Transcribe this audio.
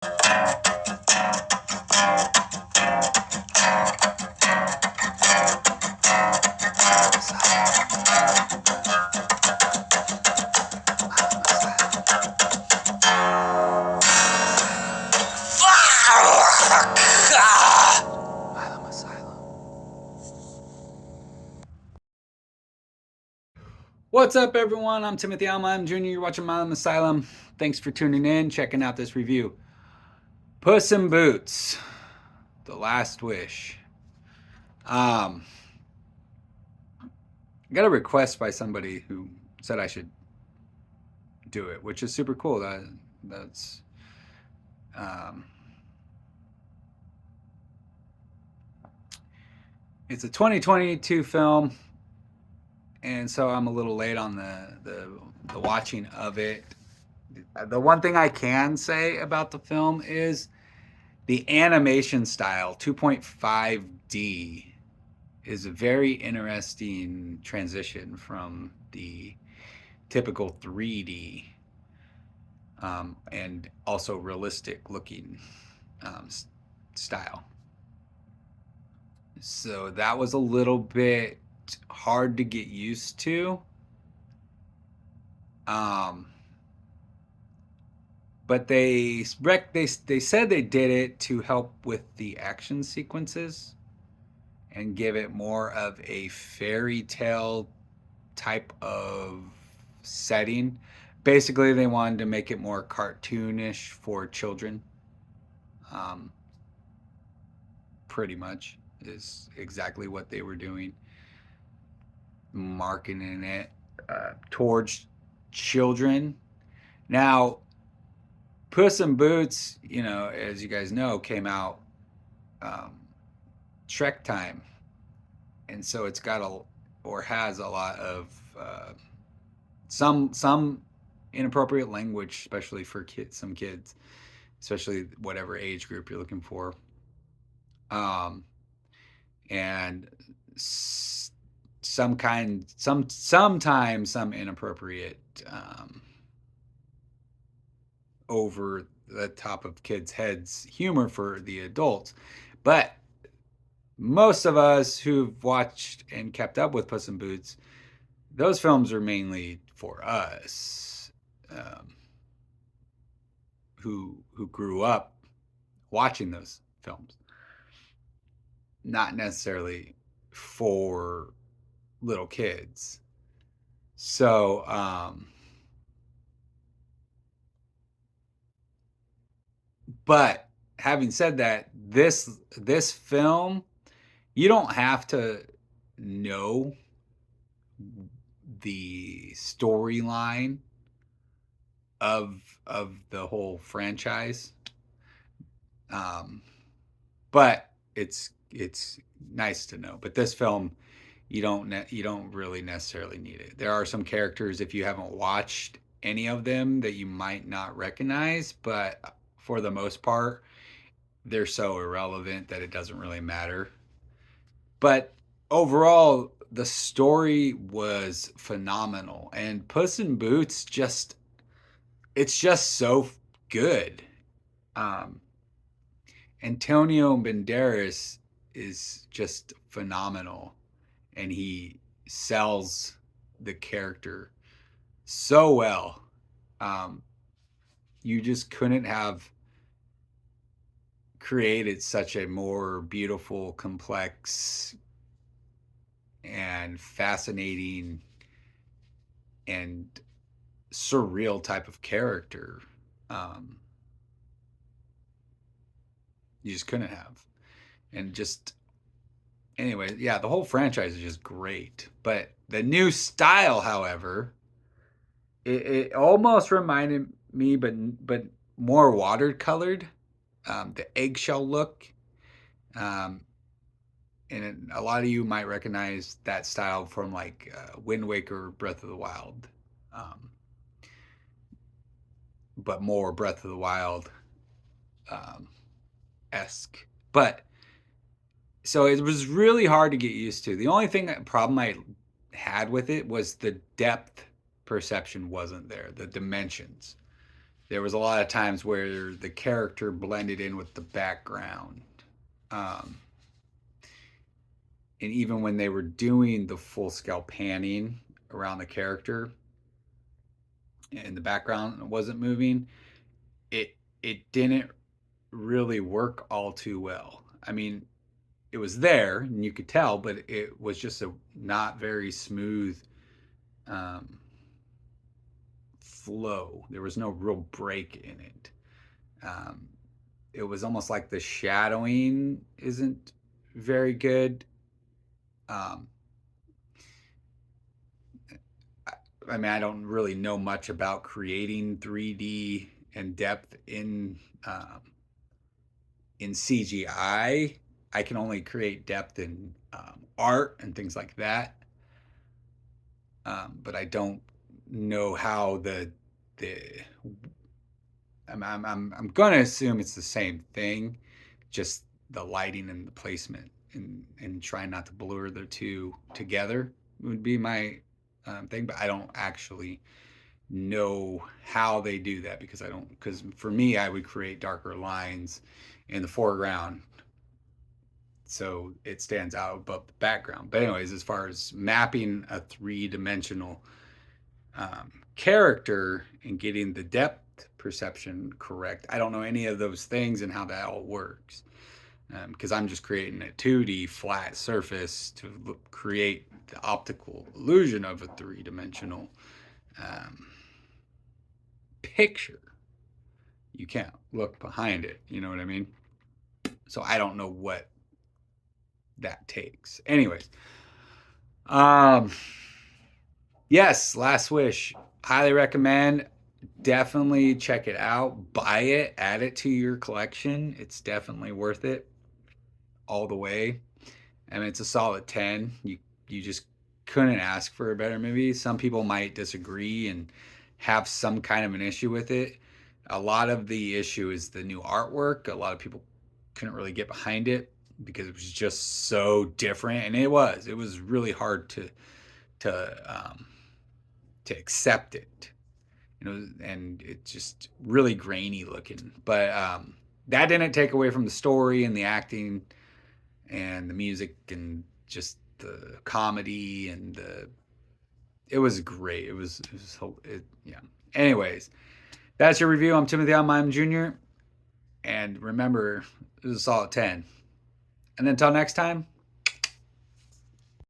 What's up, everyone? I'm Timothy Alma. I'm Jr. You're watching Milamasylum. Thanks for tuning in, checking out this review. Puss in Boots, The Last Wish. I got a request by somebody who said I should do it, which is super cool. That's um, it's a 2022 film, and so I'm a little late on the watching of it. The one thing I can say about the film is the animation style, 2.5D, is a very interesting transition from the typical 3D and also realistic looking um, style. So that was a little bit hard to get used to. Um, but they said they did it to help with the action sequences and give it more of a fairy tale type of setting. Basically, they wanted to make it more cartoonish for children. Um, Pretty much is exactly what they were doing, marketing it towards children. Now, Puss in Boots, as you guys know, came out um, Shrek time, and so it's got or has a lot of some inappropriate language, especially for some kids, especially whatever age group you're looking for, um, and sometimes some inappropriate, over the top of kids' heads humor for the adults, but most of us who've watched and kept up with Puss in Boots, those films are mainly for us, who grew up watching those films, not necessarily for little kids. So, but having said that, this film, you don't have to know the storyline of the whole franchise. Um, but it's nice to know. But this film, you don't really necessarily need it. There are some characters, if you haven't watched any of them, that you might not recognize, but for the most part, they're so irrelevant that it doesn't really matter. But overall, the story was phenomenal, and Puss in Boots it's just so good. Um, Antonio Banderas is just phenomenal, and he sells the character so well. Um, you just couldn't have created such a more beautiful, complex, and fascinating and surreal type of character. Um, you just couldn't have. And just anyway, yeah, the whole franchise is just great. But the new style, however, it almost reminded me, but more watercolored. The eggshell look, um, and a lot of you might recognize that style from like Wind Waker, Breath of the Wild, um, but more Breath of the Wild um, esque. But so it was really hard to get used to. The only problem I had with it was the depth perception wasn't there, the dimensions. there was a lot of times where the character blended in with the background. Um, and even when they were doing the full scale panning around the character and the background wasn't moving, it it didn't really work all too well. I mean, it was there and you could tell, but it was just a not very smooth um, flow. There was no real break in it. Um, it was almost like the shadowing isn't very good. Um, I mean, I don't really know much about creating 3D and depth in CGI. I can only create depth in art and things like that, but I don't know how the. I'm going to assume it's the same thing, just the lighting and the placement, and trying not to blur the two together would be my thing. But I don't actually know how they do that because I don't. Because for me, I would create darker lines in the foreground so it stands out above the background. But anyways, as far as mapping a three-dimensional character and getting the depth perception correct, I don't know any of those things and how that all works because I'm just creating a 2D flat surface to create the optical illusion of a three-dimensional um, picture. You can't look behind it, you know what I mean? So I don't know what that takes. Anyways, um, yes, Last Wish, highly recommend. Definitely check it out. Buy it, add it to your collection. It's definitely worth it all the way. I mean, it's a solid 10. You just couldn't ask for a better movie. Some people might disagree and have some kind of an issue with it. A lot of the issue is the new artwork. A lot of people couldn't really get behind it because it was just so different, and it was really hard to to accept it, and it's just really grainy looking. But that didn't take away from the story and the acting and the music and just the comedy and it was great. Yeah. Anyways, that's your review. I'm Timothy Almine Jr. And remember, this is a solid 10. And until next time,